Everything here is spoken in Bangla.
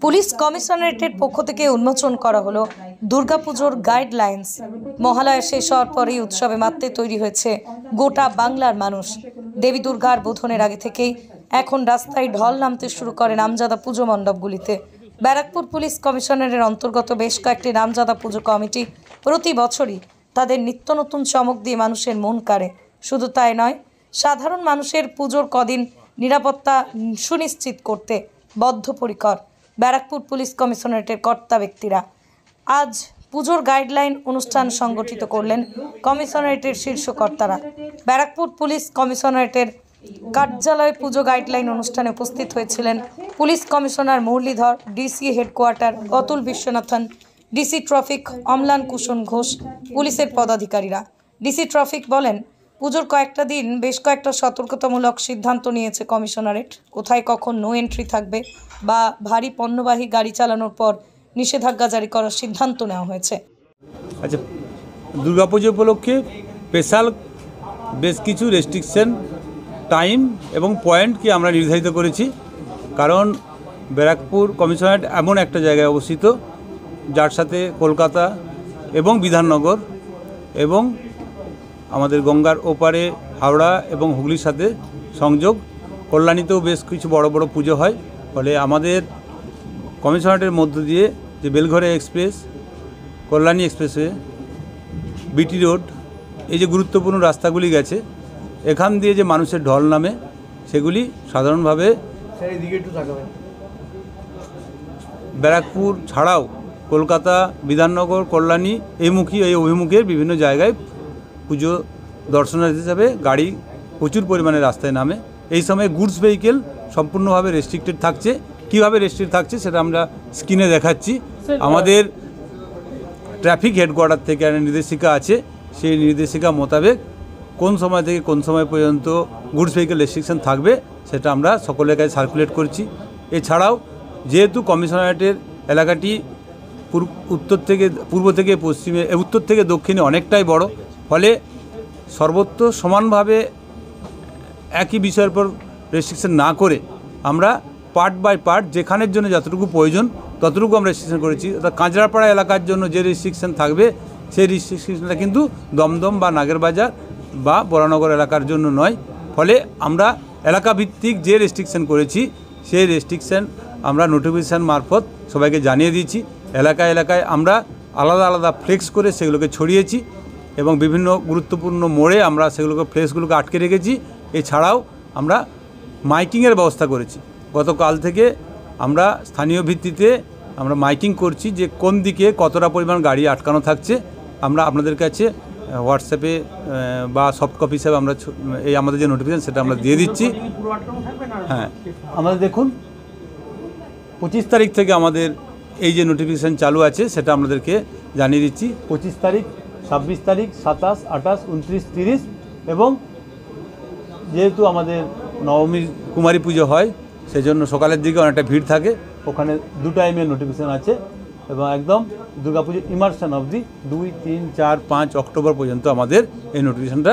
পুলিশ কমিশনারেটের পক্ষ থেকে উন্মোচন করা হলো দুর্গাপুজোর গাইডলাইন্স। মহালয়া শেষ হওয়ার পরেই উৎসবে মাততে তৈরি হয়েছে গোটা বাংলার মানুষ। দেবী দুর্গার বোধনের আগে থেকেই এখন রাস্তায় ঢল নামতে শুরু করে নামজাদা পুজো মণ্ডপগুলিতে। ব্যারাকপুর পুলিশ কমিশনারের অন্তর্গত বেশ কয়েকটি নামজাদা পুজো কমিটি প্রতি বছরই তাদের নিত্য নতুন চমক দিয়ে মানুষের মন কাড়ে। শুধু তাই নয়, সাধারণ মানুষের পুজোর কদিন নিরাপত্তা সুনিশ্চিত করতে বদ্ধপরিকর ব্যারাকপুর পুলিশ কমিশনারেটের কর্তা ব্যক্তিরা। আজ পুজোর গাইডলাইন অনুষ্ঠান সংগঠিত করলেন কমিশনারেটের শীর্ষ কর্তারা। ব্যারাকপুর পুলিশ কমিশনারেটের কার্যালয়ে পুজো গাইডলাইন অনুষ্ঠানে উপস্থিত হয়েছিলেন police commissioner Muralidhar, DC headquarter Atul Viswanathan, DC traffic Amlan Kushan Ghosh, পুলিশের পদাধিকারীরা। ডিসি ট্রাফিক বলেন, পুজোর কয়েকটা দিন বেশ কয়েকটা সতর্কতামূলক সিদ্ধান্ত নিয়েছে কমিশনারেট। কোথায় কখন নো এন্ট্রি থাকবে বা ভারী পণ্যবাহী গাড়ি চালানোর পর নিষেধাজ্ঞা জারি করার সিদ্ধান্ত নেওয়া হয়েছে। আচ্ছা, দুর্গাপুজো উপলক্ষে স্পেশাল বেশ কিছু রেস্ট্রিকশন টাইম এবং পয়েন্টকে আমরা নির্ধারিত করেছি। কারণ ব্যারাকপুর কমিশনারেট এমন একটা জায়গায় অবস্থিত যার সাথে কলকাতা এবং বিধাননগর এবং আমাদের গঙ্গার ওপারে হাওড়া এবং হুগলির সাথে সংযোগ। কল্যাণীতেও বেশ কিছু বড় বড় পুজো হয়। ফলে আমাদের কমিশনারেটের মধ্য দিয়ে যে বেলঘরে express, Kalyani expressway, BT road, এই যে গুরুত্বপূর্ণ রাস্তাগুলি গেছে, এখান দিয়ে যে মানুষের ঢল নামে সেগুলি সাধারণভাবে ব্যারাকপুর ছাড়াও কলকাতা, বিধাননগর, কল্যাণী এই অভিমুখের বিভিন্ন জায়গায় পুজো দর্শনার্থী হিসাবে গাড়ি প্রচুর পরিমাণে রাস্তায় নামে। এই সময় গুডস ভেহিকেল সম্পূর্ণভাবে রেস্ট্রিক্টেড থাকছে। কীভাবে রেস্ট্রিক্ট থাকছে সেটা আমরা স্ক্রিনে দেখাচ্ছি। আমাদের ট্রাফিক হেডকোয়ার্টার থেকে একটা নির্দেশিকা আছে, সেই নির্দেশিকা মোতাবেক কোন সময় থেকে কোন সময় পর্যন্ত গুডস ভেহিকেল রেস্ট্রিকশন থাকবে সেটা আমরা সকলের কাছে সার্কুলেট করছি। এছাড়াও যেহেতু কমিশনারেটের এলাকাটি পূর্ব থেকে পশ্চিমে, উত্তর থেকে দক্ষিণে অনেকটাই বড়, ফলে সর্বত্র সমানভাবে একই বিষয়ের পর রেস্ট্রিকশন না করে আমরা পার্ট বাই পার্ট যেখানের জন্য যতটুকু প্রয়োজন ততটুকু আমরা রেস্ট্রিকশন করেছি। অর্থাৎ কাঁচরাপাড়া এলাকার জন্য যে রেস্ট্রিকশন থাকবে সেই রেস্ট্রিকশনটা কিন্তু দমদম বা নাগেরবাজার বা বরানগর এলাকার জন্য নয়। ফলে আমরা এলাকাভিত্তিক যে রেস্ট্রিকশন করেছি সেই রেস্ট্রিকশন আমরা নোটিফিকেশান মারফত সবাইকে জানিয়ে দিয়েছি। এলাকায় এলাকায় আমরা আলাদা আলাদা ফ্লেক্স করে সেগুলোকে ছড়িয়েছি এবং বিভিন্ন গুরুত্বপূর্ণ মোড়ে আমরা সেগুলোকে ফ্লেক্সগুলোকে আটকে রেখেছি। এছাড়াও আমরা মাইকিংয়ের ব্যবস্থা করেছি। গতকাল থেকে আমরা স্থানীয় ভিত্তিতে আমরা মাইকিং করছি যে কোন দিকে কতটা পরিমাণ গাড়ি আটকানো থাকছে। আমরা আপনাদের কাছে হোয়াটসঅ্যাপে বা সফট কপি হিসাবে আমরা এই আমাদের যে নোটিফিকেশন সেটা আমরা দিয়ে দিচ্ছি। হ্যাঁ, আমাদের দেখুন 25 তারিখ থেকে আমাদের এই যে নোটিফিকেশান চালু আছে সেটা আপনাদেরকে জানিয়ে দিচ্ছি। 25 তারিখ, 26 তারিখ, 27, 28, 29, 30 এবং যেহেতু আমাদের নবমী কুমারী পুজো হয় সেজন্য সকালের দিকে অনেকটা ভিড় থাকে। ওখানে 2 টাইমের নোটিফিকেশান আছে এবং একদম দুর্গাপুজো ইমার্শন অবধি 2, 3, 4, 5 অক্টোবর পর্যন্ত আমাদের এই নোটিফিকেশানটা